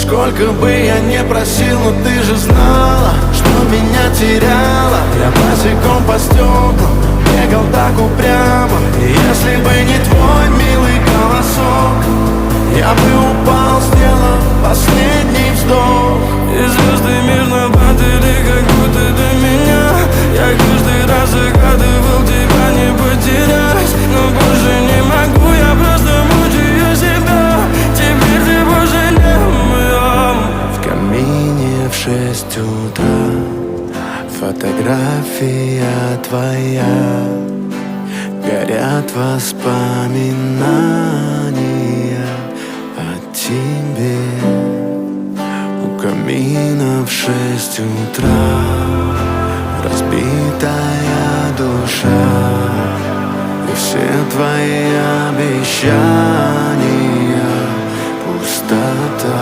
Сколько бы я не просил, но ты же знала, что меня теряла. Я босиком по стеклам бегал так упрямо. И если бы не твой милый голосок, я бы упал, сделав последний вздох. И звезды мирно падали, как будто до меня. Я каждый раз загадывал тебя не потерять, но больше не могу, я просто мучаю себя. Теперь ты больше не моя. В камине в 6 утра фотография твоя. Горят воспоминания о тебе. У камина в 6 утра разбитая душа. И все твои обещания пустота.